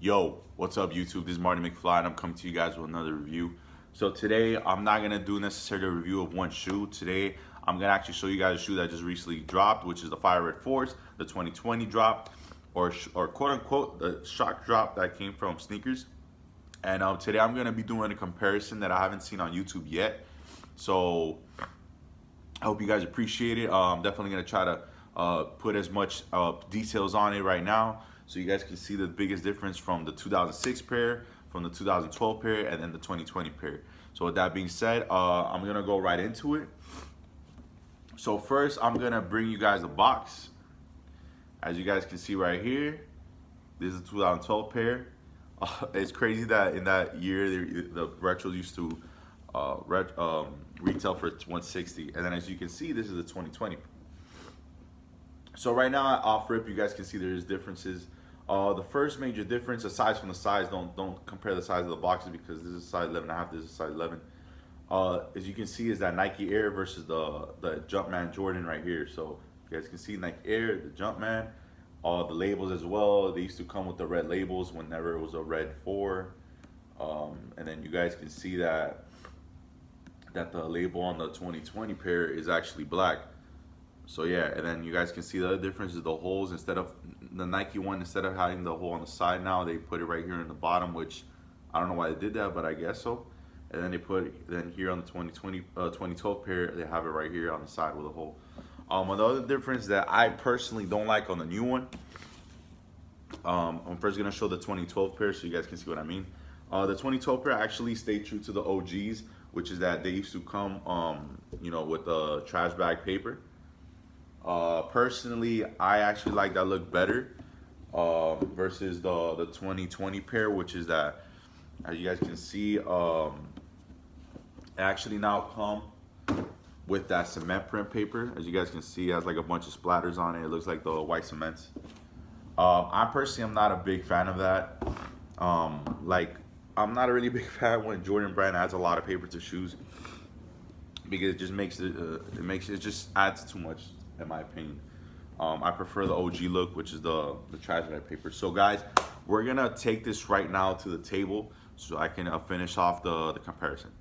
Yo, what's up YouTube? This is Marty McFly and I'm coming to you guys with another review. So today I'm not gonna do necessarily a review of one shoe. Today I'm gonna actually show you guys a shoe that just recently dropped, which is the Fire Red Force, the 2020 drop, or quote unquote the shock drop that came from sneakers. And today I'm gonna be doing a comparison that I haven't seen on YouTube yet. So I hope you guys appreciate it. I'm definitely gonna try to put as much details on it right now, so you guys can see the biggest difference from the 2006 pair, from the 2012 pair, and then the 2020 pair. So with that being said, I'm gonna go right into it. So first, I'm gonna bring you guys a box. As you guys can see right here, this is the 2012 pair. It's crazy that in that year the retros used to retail for 160, and then as you can see, this is the 2020. So right now, off rip, you guys can see there's differences. The first major difference, aside from the size, don't compare the size of the boxes because this is size 11.5, this is size 11. As you can see, is that Nike Air versus the Jumpman Jordan right here. So you guys can see Nike Air, the Jumpman, the labels as well. They used to come with the red labels whenever it was a red 4. And then you guys can see that the label on the 2020 pair is actually black. So yeah, and then you guys can see the other difference is the holes. Instead of the Nike one, instead of having the hole on the side, now they put it right here in the bottom, which I don't know why they did that, but I guess so. And then they put it then here on the 2012 pair, they have it right here on the side with a hole. Another difference that I personally don't like on the new one, I'm first gonna show the 2012 pair so you guys can see what I mean. The 2012 pair actually stayed true to the OGs, which is that they used to come, with the trash bag paper. Personally, I actually like that look better versus the 2020 pair, which is that, as you guys can see, it actually now come with that cement print paper. As you guys can see, it has like a bunch of splatters on it. It looks like the white cements. I personally am not a big fan of that. I'm not a really big fan when Jordan Brand adds a lot of paper to shoes, because it just makes it just adds too much, in my opinion. I prefer the OG look, which is the trash bag paper. So guys, we're gonna take this right now to the table so I can finish off the comparison.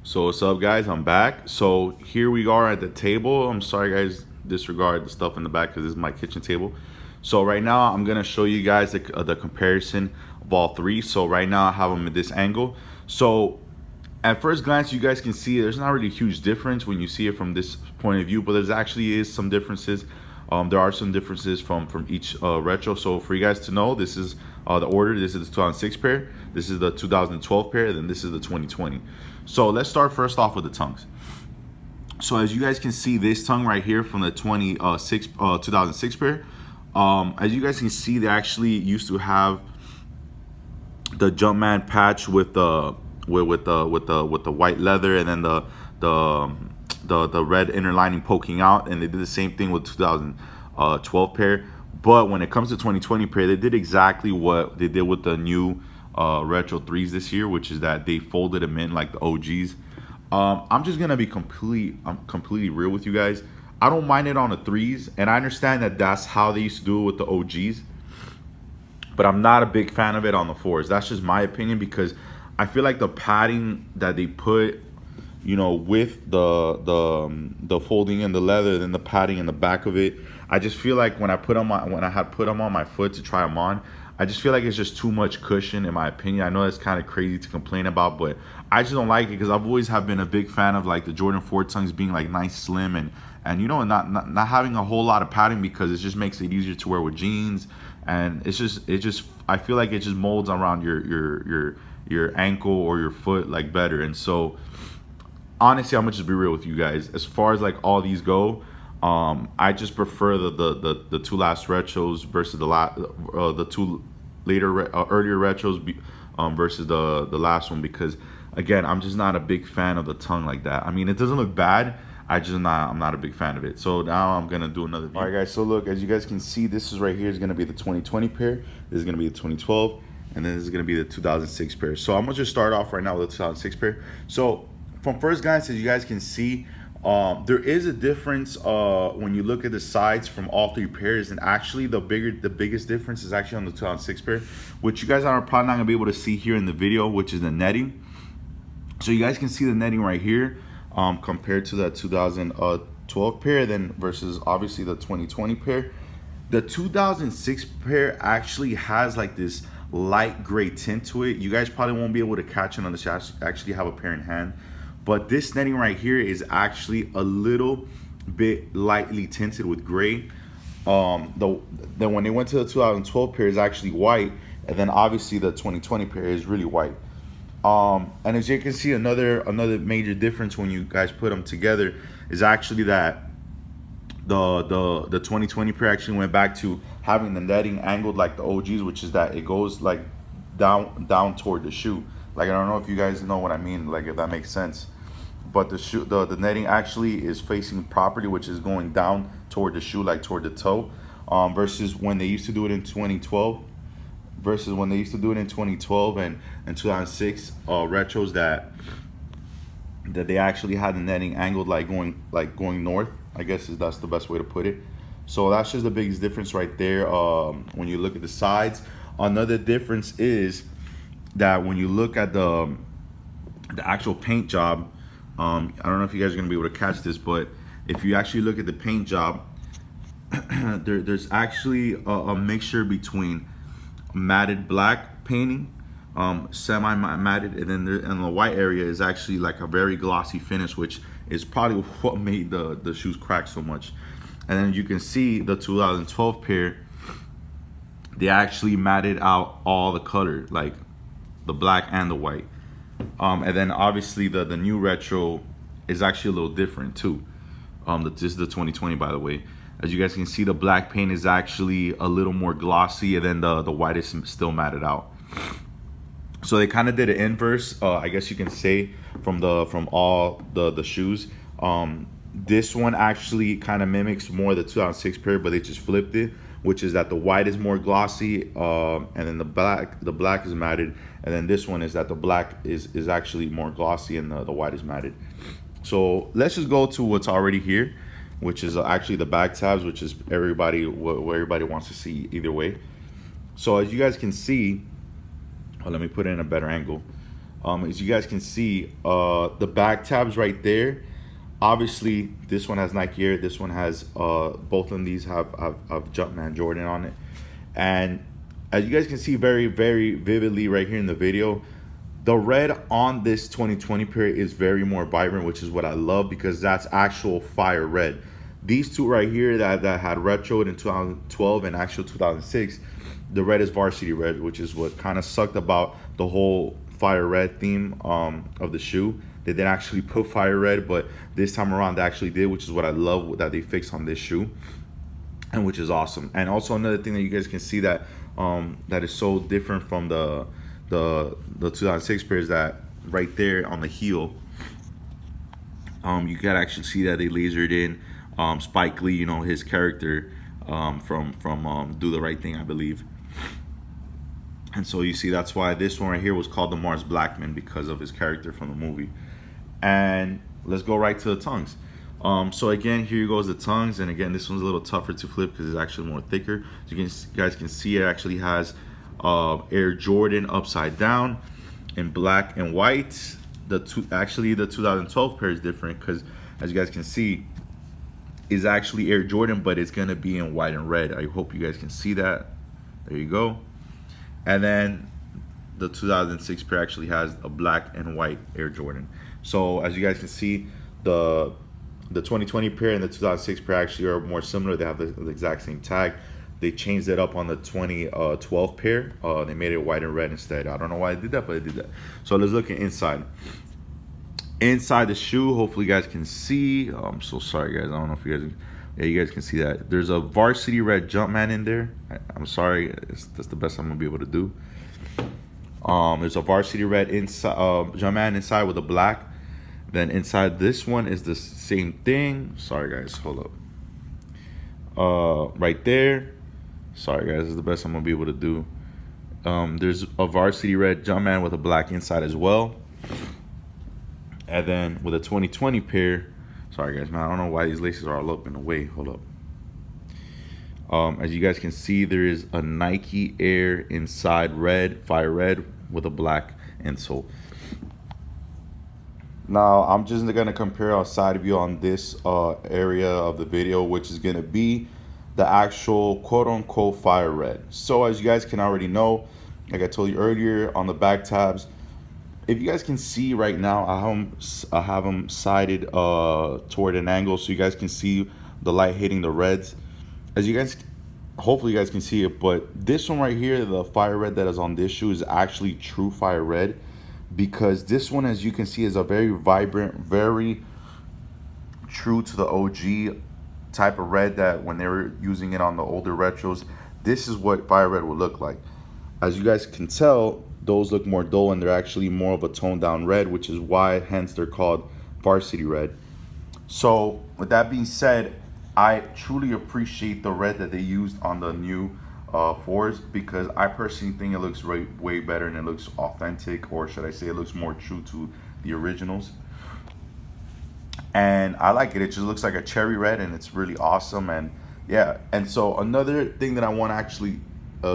So what's up guys, I'm back. So here we are at the table. I'm sorry guys, disregard the stuff in the back because this is my kitchen table. So right now I'm gonna show you guys the comparison of all three. So right now I have them at this angle. So at first glance, you guys can see there's not really a huge difference when you see it from this point of view, but there's actually is some differences. There are some differences from each retro. So for you guys to know, this is the order. This is the 2006 pair. This is the 2012 pair. Then this is the 2020. So let's start first off with the tongues. So as you guys can see, this tongue right here from the 2006 pair. As you guys can see, they actually used to have the Jumpman patch with the white leather, and then the red inner lining poking out, and they did the same thing with 2012 pair. But when it comes to 2020 pair, they did exactly what they did with the new retro 3s this year, which is that they folded them in like the OGs. I'm just gonna be completely real with you guys. I don't mind it on the 3s, and I understand that that's how they used to do it with the OGs, but I'm not a big fan of it on the 4s. That's just my opinion, because I feel like the padding that they put, with the folding in the leather, then the padding in the back of it, I just feel like when I had put them on my foot to try them on, I just feel like it's just too much cushion, in my opinion. I know that's kind of crazy to complain about, but I just don't like it, because I've always have been a big fan of like the Jordan 4 tongues being like nice, slim, and not having a whole lot of padding, because it just makes it easier to wear with jeans, and it just I feel like it just molds around your ankle or your foot like better. And so honestly, I'm gonna just be real with you guys. As far as like all these go, I just prefer the two last retros versus the two earlier retros versus the last one, because again, I'm just not a big fan of the tongue like that. I mean, it doesn't look bad. I'm not a big fan of it. So now I'm gonna do another view. All right guys, so look, as you guys can see, this is right here is gonna be the 2020 pair. This is gonna be the 2012, and then this is gonna be the 2006 pair. So I'm gonna just start off right now with the 2006 pair. So from first glance, as you guys can see, There is a difference when you look at the sides from all three pairs, and actually the biggest difference is actually on the 2006 pair, which you guys are probably not gonna be able to see here in the video, which is the netting. So you guys can see the netting right here, compared to the 2012 pair, then versus obviously the 2020 pair. The 2006 pair actually has like this light gray tint to it. You guys probably won't be able to catch it unless you actually have a pair in hand. But this netting right here is actually a little bit lightly tinted with gray. Then when they went to the 2012 pair is actually white, and then obviously the 2020 pair is really white. And as you can see, another major difference when you guys put them together is actually that the 2020 pair actually went back to having the netting angled like the OGs, which is that it goes like down toward the shoe. Like, I don't know if you guys know what I mean, like if that makes sense. But the netting actually is facing properly, which is going down toward the shoe, like toward the toe, versus when they used to do it in 2012. Versus when they used to do it in 2012 and 2006 retros that they actually had the netting angled like going north. I guess that's the best way to put it. So that's just the biggest difference right there. When you look at the sides, another difference is that when you look at the actual paint job, I don't know if you guys are gonna be able to catch this, but if you actually look at the paint job, there's actually a mixture between matted black painting, semi-matted, and then in the white area is actually like a very glossy finish, which is probably what made the shoes crack so much. And then you can see the 2012 pair, they actually matted out all the color, like the black and the white. And then obviously the new retro is actually a little different too. This is the 2020, by the way. As you guys can see, the black paint is actually a little more glossy, and then the white is still matted out. So they kind of did an inverse, I guess you can say, from all the shoes. This one actually kind of mimics more the 2006 pair, but they just flipped it, which is that the white is more glossy, and then the black is matted, and then this one is that the black is actually more glossy and the white is matted. So let's just go to what's already here, which is actually the back tabs, which is what everybody wants to see either way. So as you guys can see, let me put it in a better angle. As you guys can see, the back tabs right there, obviously this one has Nike Air, this one has both of these have Jumpman Jordan on it. And as you guys can see very, very vividly right here in the video, the red on this 2020 pair is very more vibrant, which is what I love, because that's actual fire red. These two right here that had retroed in 2012 and actual 2006, the red is varsity red, which is what kind of sucked about the whole fire red theme of the shoe. They didn't actually put fire red, but this time around they actually did, which is what I love that they fixed on this shoe, and which is awesome. And also another thing that you guys can see that that is so different from the 2006 pair is that right there on the heel, you can actually see that they lasered in Spike Lee, you know, his character from Do the Right Thing, I believe. And so you see that's why this one right here was called the Mars Blackman, because of his character from the movie. And let's go right to the tongues. So again, here goes the tongues, and again, this one's a little tougher to flip because it's actually more thicker. So you guys can see it actually has Air Jordan upside down in black and white. Actually the 2012 pair is different because, as you guys can see, is actually Air Jordan, but it's gonna be in white and red. I hope you guys can see that. There you go. And then the 2006 pair actually has a black and white Air Jordan. So as you guys can see, the 2020 pair and the 2006 pair actually are more similar. They have the exact same tag. They changed it up on the 2012 pair. They made it white and red instead. I don't know why they did that, but they did that. So let's look at inside. Inside the shoe, hopefully you guys can see. Oh, I'm so sorry, guys. I don't know if you guys, yeah, you guys can see that. There's a varsity red Jumpman in there. I'm sorry, that's the best I'm gonna be able to do. There's a varsity red inside, Jumpman inside with a black. Then inside this one is the same thing. Sorry, guys, hold up. Right there. Sorry, guys, this is the best I'm gonna be able to do. There's a varsity red Jumpman with a black inside as well. And then with a 2020 pair, Sorry guys, man, I don't know why these laces are all up in the way. Hold up. As you guys can see, there is a Nike Air inside red, fire red, with a black insole. Now, I'm just gonna compare a side view on this area of the video, which is gonna be the actual quote-unquote fire red. So as you guys can already know, like I told you earlier, on the back tabs, if you guys can see right now, I have them sided toward an angle so you guys can see the light hitting the reds. As you guys, hopefully you guys can see it, but this one right here, the fire red that is on this shoe, is actually true fire red, because this one, as you can see, is a very vibrant, very true to the OG type of red that when they were using it on the older retros, this is what fire red would look like. As you guys can tell, those look more dull and they're actually more of a toned down red, which is why hence they're called varsity red. So with that being said, I truly appreciate the red that they used on the new 4s, because I personally think it looks way better and it looks authentic, or should I say it looks more true to the originals. And I like it. It just looks like a cherry red and it's really awesome. And yeah, and so another thing that I want to actually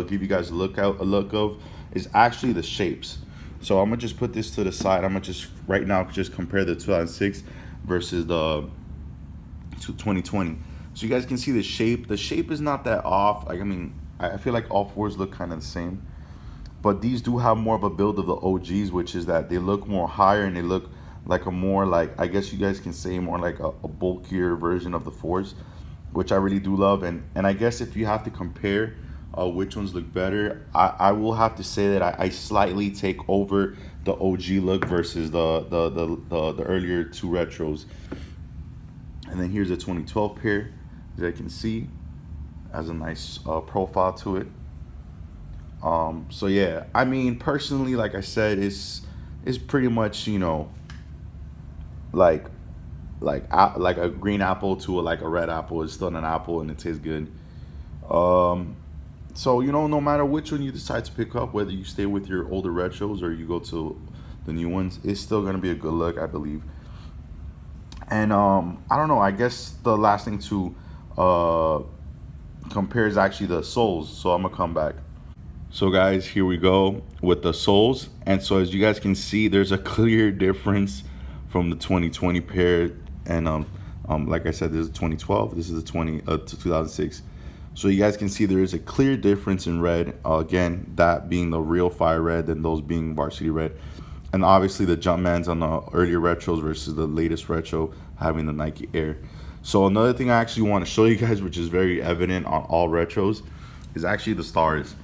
give you guys a look of is actually the shapes. So I'm gonna just put this to the side. I'm gonna just right now just compare the 2006 versus the 2020. So you guys can see the shape. The shape is not that off. Like, I mean, I feel like all 4s look kind of the same, but these do have more of a build of the OGs, which is that they look more higher and they look like a more, like, I guess you guys can say more like a bulkier version of the 4s, which I really do love. And I guess if you have to compare which ones look better, I will have to say that I slightly take over the OG look versus the earlier 2 retros. And then here's a 2012 pair, as I can see, has a nice profile to it. So yeah, I mean, personally, like I said, it's pretty much, you know, like a green apple to like a red apple. It's still an apple and it tastes good. So, you know, no matter which one you decide to pick up, whether you stay with your older retros or you go to the new ones, it's still gonna be a good look, I believe. And I don't know, I guess the last thing to compare is actually the soles. So I'm gonna come back. So guys, here we go with the soles. And so as you guys can see, there's a clear difference from the 2020 pair. And like I said, this is 2012, this is the 2006. So you guys can see there is a clear difference in red. Again, that being the real fire red and those being varsity red. And obviously the Jumpmans on the earlier retros versus the latest retro having the Nike Air. So another thing I actually want to show you guys, which is very evident on all retros, is actually the stars.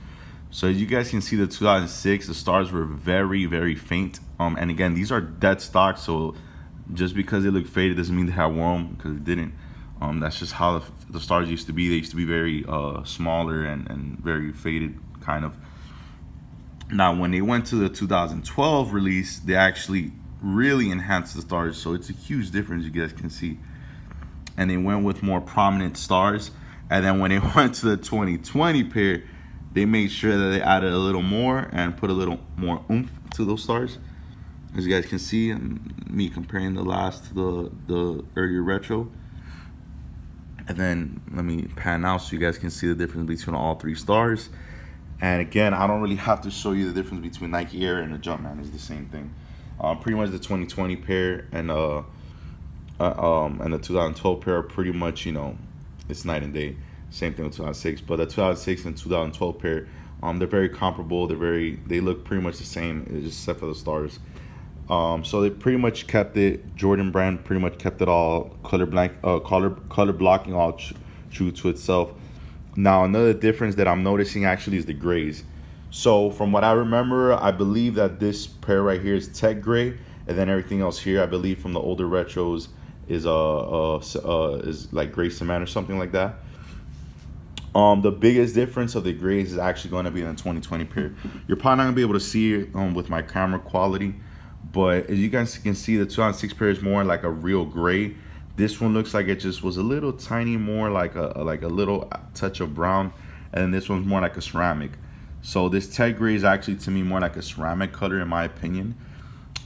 So as you guys can see, the 2006, the stars were very, very faint. And again, these are dead stock, so just because they look faded doesn't mean they have worn, because it didn't. That's just how the stars used to be. They used to be very smaller and very faded, kind of. Now, when they went to the 2012 release, they actually really enhanced the stars, so it's a huge difference, you guys can see. And they went with more prominent stars. And then when they went to the 2020 pair, they made sure that they added a little more and put a little more oomph to those stars. As you guys can see, me comparing the last to the earlier retro. And then let me pan out so you guys can see the difference between all 3 stars. And again, I don't really have to show you the difference between Nike Air and the Jumpman. It's the same thing. Pretty much the 2020 pair and the 2012 pair are pretty much, you know, it's night and day. Same thing with 2006. But the 2006 and 2012 pair, they're very comparable. They look pretty much the same, except for the stars. So they pretty much kept it. Jordan Brand pretty much kept it all color blocking, all true to itself. Now another difference that I'm noticing actually is the grays. So from what I remember, I believe that this pair right here is tech gray, and then everything else here, I believe from the older retros, is like gray cement or something like that. The biggest difference of the grays is actually going to be in the 2020 pair. You're probably not gonna be able to see it with my camera quality, but as you guys can see, the 2006 pair is more like a real gray. This one looks like it just was a little tiny more like a little touch of brown, and then this one's more like a ceramic. So this tech gray is actually, to me, more like a ceramic color in my opinion.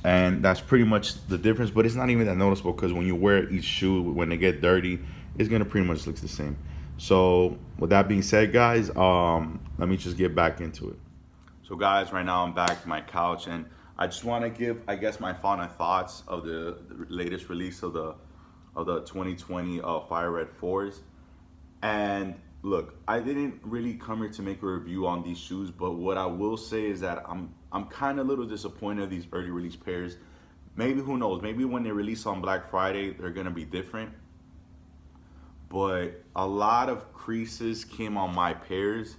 and that's pretty much the difference. But it's not even that noticeable because when you wear each shoe, when they get dirty, it's gonna pretty much look the same. So with that being said, guys, let me just get back into it. So guys, right now I'm back to my couch, and I just want to give, I guess, my final thoughts of the latest release of the 2020 Fire Red 4s. And look, I didn't really come here to make a review on these shoes, but what I will say is that I'm kind of a little disappointed in these early release pairs. Maybe, who knows, maybe when they release on Black Friday, they're gonna be different. But a lot of creases came on my pairs,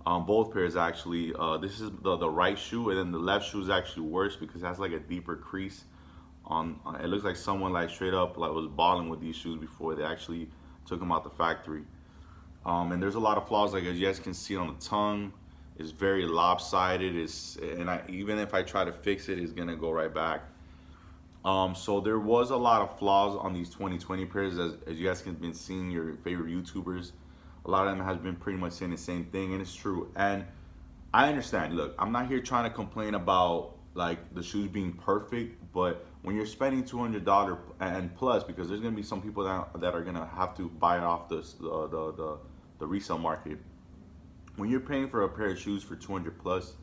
both pairs actually. This is the right shoe, and then the left shoe is actually worse because it has like a deeper crease on it. Looks like someone like straight up like was balling with these shoes before they actually took them out the factory. And there's a lot of flaws, like as you guys can see on the tongue. It's very lopsided. Even if I try to fix it, it's gonna go right back. So there was a lot of flaws on these 2020 pairs, as you guys have been seeing your favorite YouTubers. A lot of them has been pretty much saying the same thing, and it's true. And I understand. Look, I'm not here trying to complain about like the shoes being perfect, but when you're spending $200 and plus, because there's gonna be some people that are gonna have to buy it off the resale market. When you're paying for a pair of shoes for 200 plus,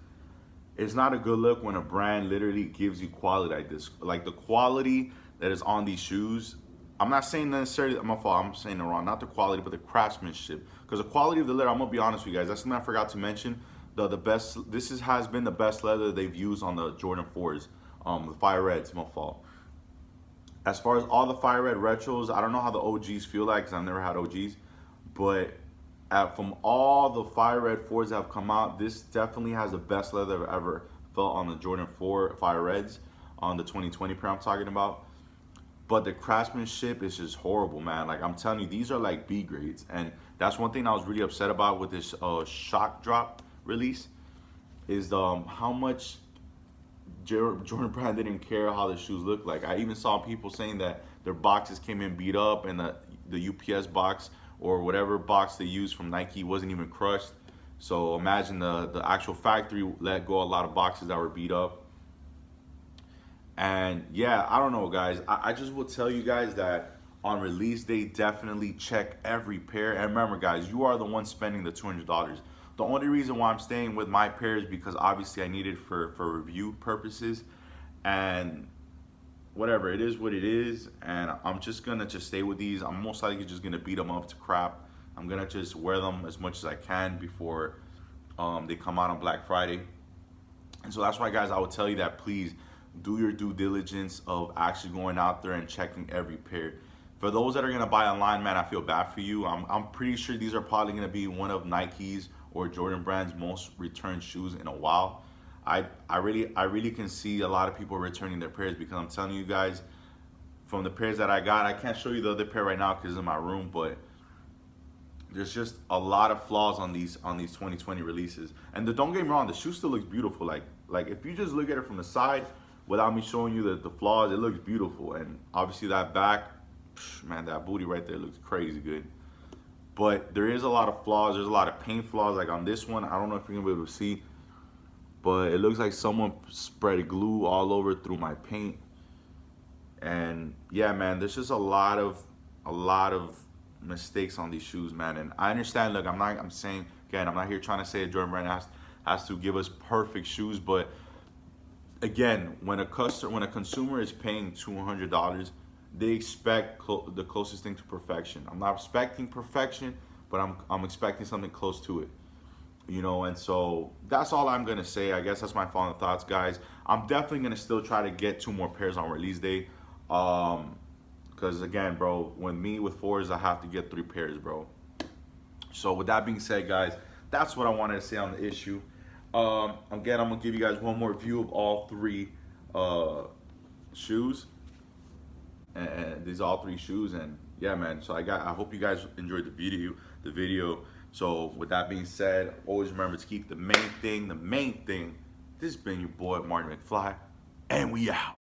it's not a good look when a brand literally gives you quality like this. Like the quality that is on these shoes, I'm not saying necessarily, I'm saying it wrong, not the quality, but the craftsmanship. Because the quality of the leather, I'm gonna be honest with you guys, that's something I forgot to mention. Has been the best leather they've used on the Jordan 4s, the Fire Reds, my fault. As far as all the Fire Red retros, I don't know how the OGs feel like because I've never had OGs, but from all the Fire Red 4s that have come out, this definitely has the best leather I've ever felt on the Jordan 4 Fire Reds, on the 2020 pair I'm talking about. But the craftsmanship is just horrible, man. Like I'm telling you, these are like B grades, and that's one thing I was really upset about with this shock drop release, is how much Jordan Brand didn't care how the shoes look like. I even saw people saying that their boxes came in beat up, and the UPS box or whatever box they used from Nike wasn't even crushed. So imagine the actual factory let go a lot of boxes that were beat up. And yeah, I don't know, guys. I just will tell you guys that on release day, definitely check every pair. And remember, guys, you are the one spending the $200. The only reason why I'm staying with my pair is because obviously I need it for review purposes. And whatever, it is what it is, and I'm just gonna stay with these. I'm most likely just gonna beat them up to crap. I'm gonna just wear them as much as I can before they come out on Black Friday. And so that's why, guys, I would tell you that please do your due diligence of actually going out there and checking every pair. For those that are gonna buy online, man, I feel bad for you. I'm pretty sure these are probably gonna be one of Nike's or Jordan Brand's most returned shoes in a while. I really can see a lot of people returning their pairs, because I'm telling you guys, from the pairs that I got, I can't show you the other pair right now because it's in my room, but there's just a lot of flaws on these 2020 releases. And don't get me wrong, the shoe still looks beautiful. Like if you just look at it from the side without me showing you the flaws, it looks beautiful. And obviously that back, man, that booty right there looks crazy good. But there is a lot of flaws. There's a lot of paint flaws. Like on this one, I don't know if you're gonna be able to see, but it looks like someone spread glue all over through my paint. And yeah, man, there's just a lot of mistakes on these shoes, man. And I understand. Look, I'm saying again, I'm not here trying to say that Jordan Brand has to give us perfect shoes, but again, when a consumer is paying $200, they expect the closest thing to perfection. I'm not expecting perfection, but I'm expecting something close to it. You know, and so that's all I'm gonna say. I guess that's my final thoughts, guys. I'm definitely gonna still try to get 2 more pairs on release day, because again, bro, with 4s, I have to get 3 pairs, bro. So with that being said, guys, that's what I wanted to say on the issue. Again, I'm gonna give you guys one more view of all 3 shoes, and these are all 3 shoes. And yeah, man, so I hope you guys enjoyed the video. So with that being said, always remember to keep the main thing. This has been your boy Martin McFly, and we out.